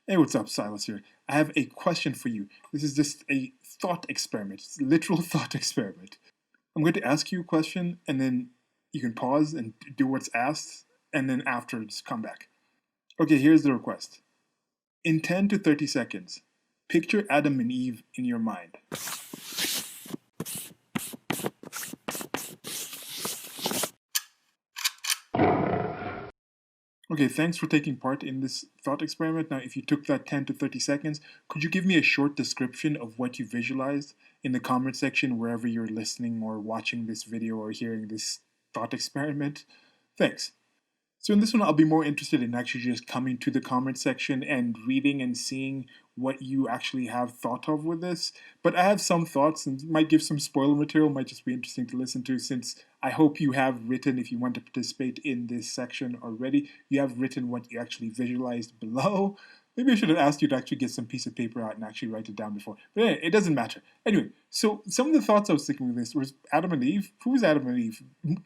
Hey, what's up, Silas here. I have a question for you. This is just a thought experiment. It's a literal thought experiment. I'm going to ask you a question, and then you can pause and do what's asked, and then after, just come back. Okay, here's the request. In 10 to 30 seconds, picture Adam and Eve in your mind. Okay, thanks for taking part in this thought experiment. Now, if you took that 10 to 30 seconds, could you give me a short description of what you visualized in the comment section wherever you're listening or watching this video or hearing this thought experiment? Thanks. So in this one, I'll be more interested in actually just coming to the comment section and reading and seeing what you actually have thought of with this. But I have some thoughts and might give some spoiler material, might just be interesting to listen to, since I hope you have written, if you want to participate in this section already, you have written what you actually visualized below. Maybe I should have asked you to actually get some piece of paper out and actually write it down before. But anyway, it doesn't matter. Anyway, so some of the thoughts I was thinking with this was Adam and Eve. Who is Adam and Eve?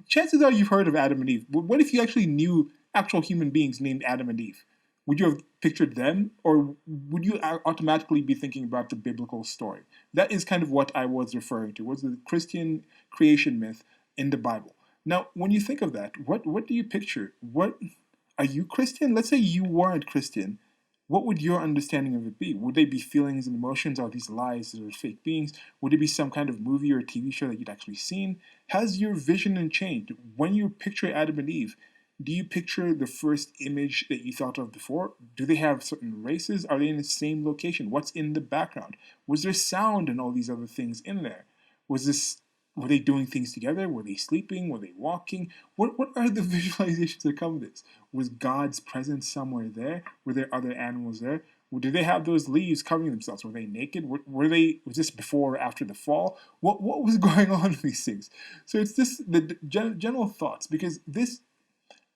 Chances are you've heard of Adam and Eve. But what if you actually knew actual human beings named Adam and Eve? Would you have pictured them, or would you automatically be thinking about the biblical story? That is kind of what I was referring to, was the Christian creation myth in the Bible. Now, when you think of that, what do you picture? What are you Christian? Let's say you weren't Christian. What would your understanding of it be? Would they be feelings and emotions? Are these lies or fake beings? Would it be some kind of movie or TV show that you'd actually seen? Has your vision changed? When you picture Adam and Eve, do you picture the first image that you thought of before? Do they have certain races? Are they in the same location? What's in the background? Was there sound and all these other things in there? Were they doing things together? Were they sleeping? Were they walking? What are the visualizations that come with this? Was God's presence somewhere there? Were there other animals there? Did they have those leaves covering themselves? Were they naked? Was this before or after the fall? What was going on with these things? So it's this the general thoughts, because this,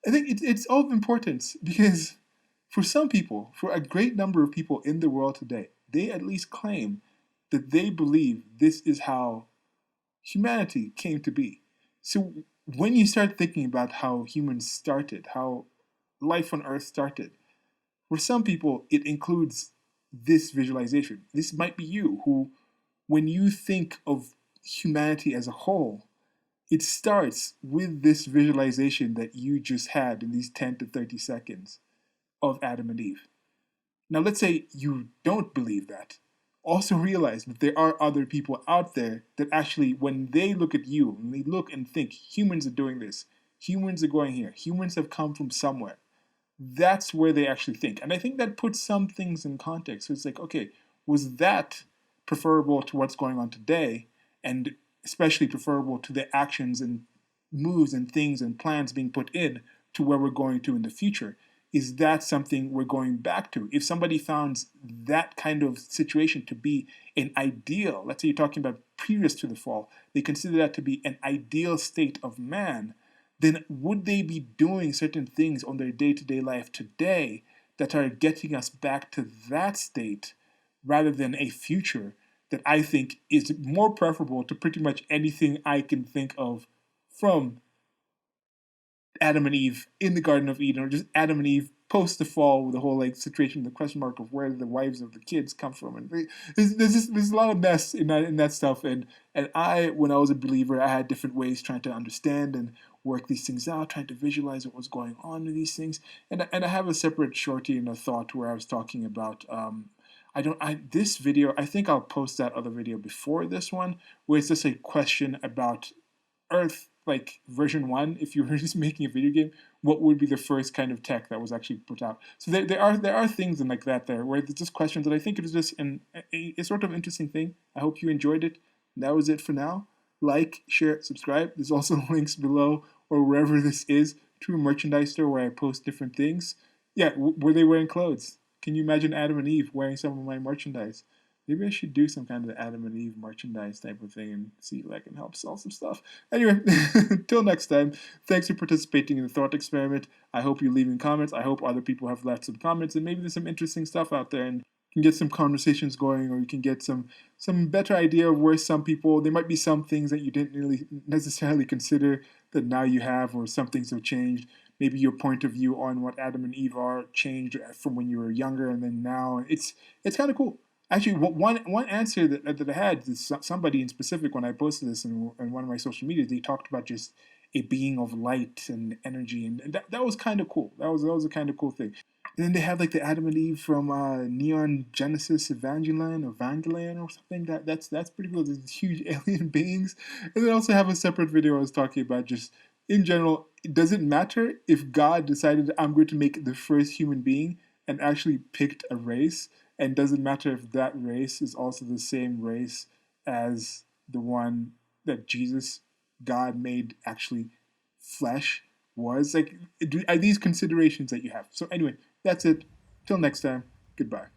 I think it's of importance, because for some people, for a great number of people in the world today, they at least claim that they believe this is how humanity came to be. So when you start thinking about how humans started, how life on Earth started, for some people it includes this visualization. This might be you who, when you think of humanity as a whole, it starts with this visualization that you just had in these 10 to 30 seconds of Adam and Eve. Now, let's say you don't believe that. Also realize that there are other people out there that actually, when they look at you, when they look and think, humans are doing this, humans are going here, humans have come from somewhere, that's where they actually think. And I think that puts some things in context. So it's like, okay, was that preferable to what's going on today? And especially preferable to the actions and moves and things and plans being put in to where we're going to in the future? Is that something we're going back to? If somebody found that kind of situation to be an ideal, let's say you're talking about previous to the fall, they consider that to be an ideal state of man, then would they be doing certain things on their day-to-day life today that are getting us back to that state rather than a future that I think is more preferable to pretty much anything I can think of from Adam and Eve in the Garden of Eden, or just Adam and Eve post the fall, with the whole like situation, the question mark of where the wives of the kids come from, and there's a lot of mess in that stuff. And I, when I was a believer, I had different ways trying to understand and work these things out, trying to visualize what was going on with these things. And I have a separate shorty in a thought where I was talking about. This video, I think I'll post that other video before this one, where it's just a question about Earth, like version 1. If you were just making a video game, what would be the first kind of tech that was actually put out? So there are things in like that there, where there's just questions that I think it is just a sort of interesting thing. I hope you enjoyed it. That was it for now. Like, share, subscribe. There's also links below, or wherever this is, to a merchandise store where I post different things. Yeah, were they wearing clothes? Can you imagine Adam and Eve wearing some of my merchandise? Maybe I should do some kind of Adam and Eve merchandise type of thing and see if I can help sell some stuff. Anyway, until next time, thanks for participating in the thought experiment. I hope you're leaving comments. I hope other people have left some comments, and maybe there's some interesting stuff out there, and you can get some conversations going, or you can get some better idea of where some people, there might be some things that you didn't really necessarily consider that now you have, or some things have changed. maybe your point of view on what Adam and Eve are changed from when you were younger and then now. It's kind of cool. Actually, one answer that I had is somebody in specific when I posted this in one of my social media. They talked about just a being of light and energy, and that was kind of cool. That was a kind of cool thing. And then they have like the Adam and Eve from Neon Genesis Evangelion or something. That's pretty cool. These huge alien beings. And then also have a separate video I was talking about just in general. It doesn't matter if God decided I'm going to make the first human being and actually picked a race, and doesn't matter if that race is also the same race as the one that Jesus, God made actually flesh was. Like, are these considerations that you have? So anyway, that's it. Till next time, goodbye.